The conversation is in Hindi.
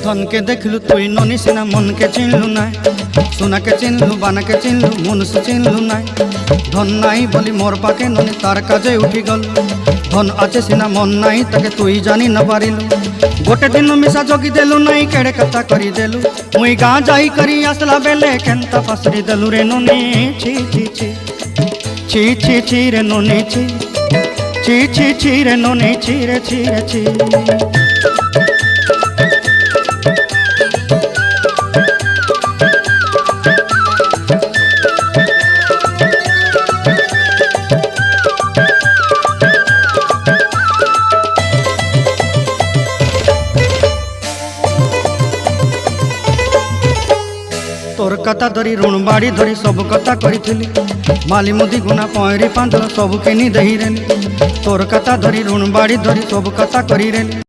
धन के देखलु तुई ननी सिना मन के चिन्हलु ना सोना के चिन्हलु बाना के चिन्हलु मनुष्य चिन्हलु ना धन नाई बोली मोर पाके ननी तार काजे उठी गल धन आचे सिना मन नाई ताके तुई जानी न पारिलु गोटे दिन मिसा जगी देलु नाई केड़े कथा करी देलु मुई गाँ जाई करी आसला बेले केंता फासरी देलु रे ननी छी छी छी छी छी छी रे ननी छी छी छी छी रे ननी छी रे छी रे छी। तोर कथा धरी ऋण बाड़ी धरी सब कथा करी माली मुदी गुना पहरी पांदर सब किनी दही रेली तोर कथा धरी ऋण बाड़ी धरी सब कथा करी रेली।